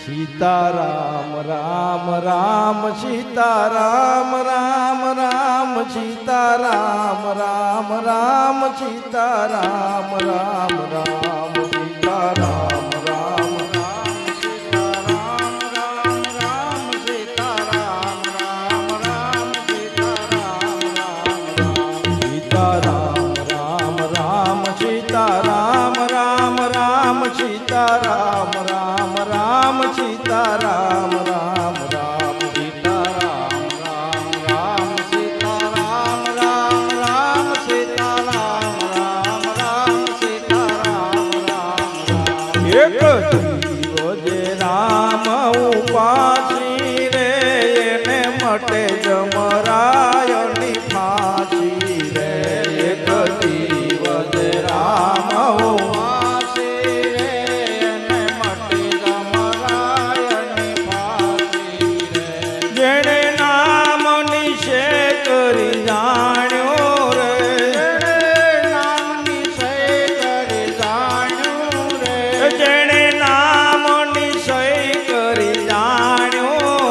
सीताराम राम राम सीताराम राम राम सीताराम राम राम सीताराम राम राम सीताराम राम राम सीताराम राम राम सीताराम राम राम सीताराम राम राम सीताराम राम राम सीताराम राम राम सीताराम राम राम सीताराम राम राम सीताराम राम राम सीताराम राम राम सीताराम राम एक जीव जे राम उपासी रे એને મટે જમરાયની ફાંસી રે એક જીવ જે રામ ઉપાસી રે એને મટે જમરાયની ફાંસી રે જેણે નામ નિશે કરી જાણ્યો રે જેણે નામ નિશે કરી જાણ્યો રે જેણે નામ નિશે કરી જાણ્યો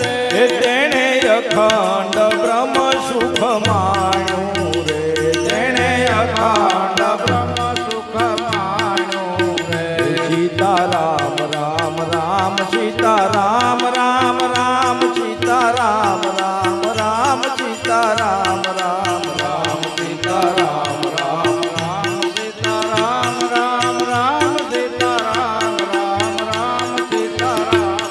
રે तेने अखंड ब्रह्म सुख माण्यो रे तेने अखंड ब्रह्म सुख माण्यो रे सीताराम राम राम सीताराम राम राम सीताराम राम राम सीताराम राम राम सीताराम राम राम सीताराम राम राम सीताराम राम राम सीताराम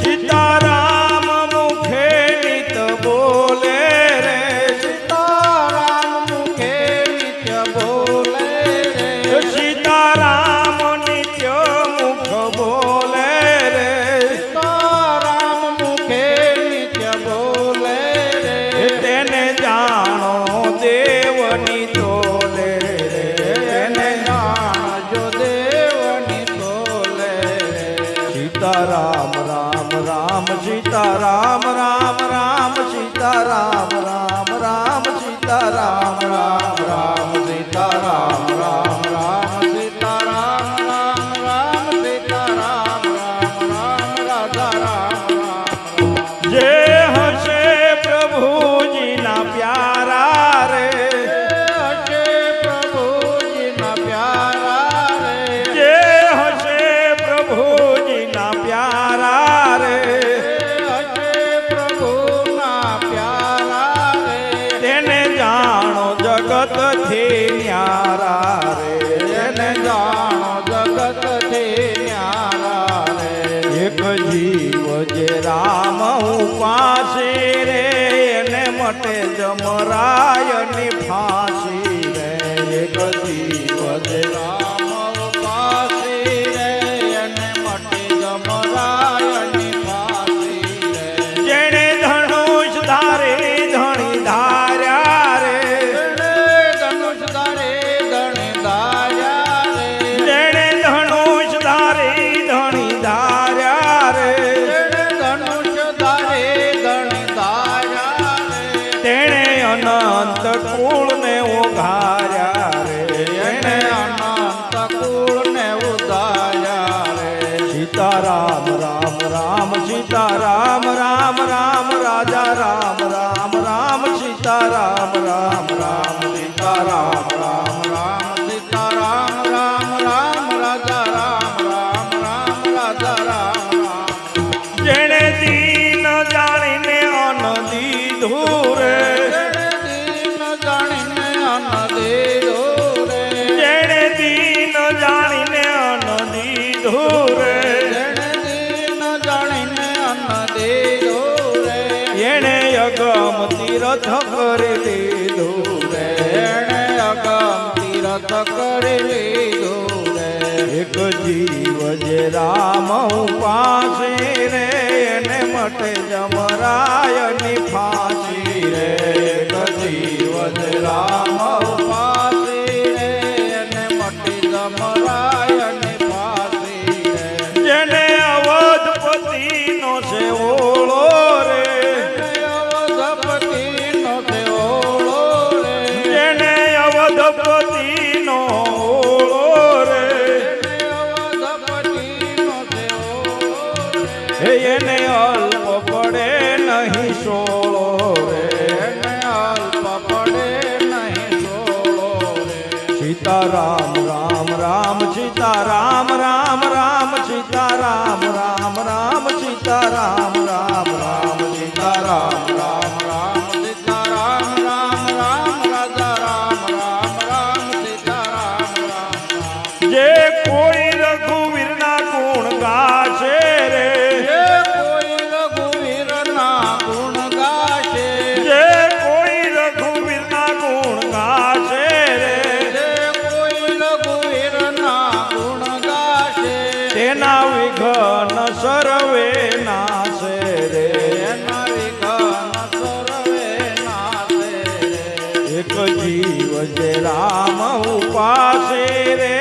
सीताराम मुखे नित बोले रे सीताराम मुखे नित बोले रे सीताराम नित्य मुख बोले रे सीताराम मुखे नित्य बोले रे तेने जानो देवनी तोले रे तेने जानो देवनी तोले रे सीताराम राम राम सीताराम राम राम सीताराम राम राम सीताराम राम राम सीताराम राम राम सीताराम राम राम सीताराम राम राम राधा राम राम जे हसे प्रभु जी ना प्यारा रे हसे प्रभु जी ना प्यारा रे जे हसे प्रभु जी ना प्यारा रे हसे प्रभु ना प्यारा रे तेने जानो जगत थी न्यारा रे तेने जानो जगत थी न्यारा रे एक जीव जे राम उपासी रे એને મટે જમરાયની ફાંસી રે એક જીવ જે રામ ઉપાસી રે એને મટે જમરાયની ફાંસી રે જેણે ધનુષ ધારે ધણી ધાર્યા રે જેણે ધનુષ ધારે ધણી ધાર્યા રે જેણે ધનુષ ધારે ધણી ધાર્યા રે જેણે ધનુષ ધારે ધણી ધાર્યા રે તેણે અનંત કુળને ઉઘાર્યા રે એણે અનંત કુળને ઉધાર્યા રે सीताराम राम राम सीताराम राम राम राजा राम राम राम सीताराम राम राम सीताराम राम राम सीताराम राम राम राजा राम राम राम राजा राम राम जेणे दीन जाणीने अन दीधू रे दीन जाणीने अन दीधू रे जेणे दीन जाणीने अन दीधू रे अगम तीरथ कर लीधो रे एणे अगम तीरथ कर लीधो रे एक जीव जे राम उपासी रे એને મટે જમરાયની ફાંસી રે એક જીવ જે રામ ઉપાસી રે એને મટે જમરાયની ફાંસી રે જેને અવધપતિ નો છે ઓળો રે અવધપતિ નો સીતારામ રામ રામ સીતારામ રામ રામ સીતારામ રામ રામ સીતારામ રામ રામ સીતારામ રામ રામ સીતારામ રામ રામ રાજા રામ રામ રામ સીતારામ રામ રામ જે કોઈ રઘુવીરના ગુણ ગાશે રે જે કોઈ રઘુવીરના ગુણ ગાશે જે કોઈ રઘુવીરના ગુણ ગાશે રે જે કોઈ રઘુવીરના ગુણ ગાશે તેના વિઘ્ન સર્વે નાશે રે એના વિઘ્ન સર્વે નાશે રે એક જીવ જે રામ ઉપાસે રે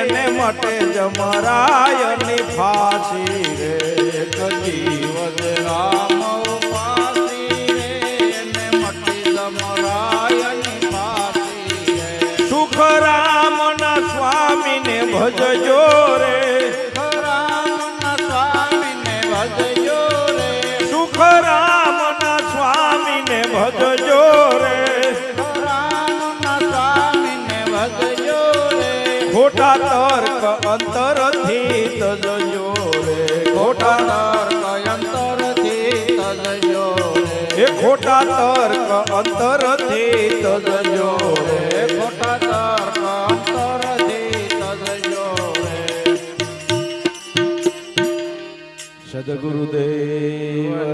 એને મટે જમરાયની ફાંસી રે એક જીવ જે રામ ઉપાસી રે એને મટે જમરાયની ફાંસી રે સુખ રામના સ્વામીને ભજજો રે સુખ રામના સ્વામીને ભજજો રે સુખ રામના સ્વામીને ભજજો રે ખોટા તર્ક અંતરથી તજજો રે ખોટા તર્ક અંતરથી તજજો રે એ ખોટા તર્ક અંતરથી તજજો રે ખોટા તર્ક અંતરથી તજજો રે સદગુરુદેવ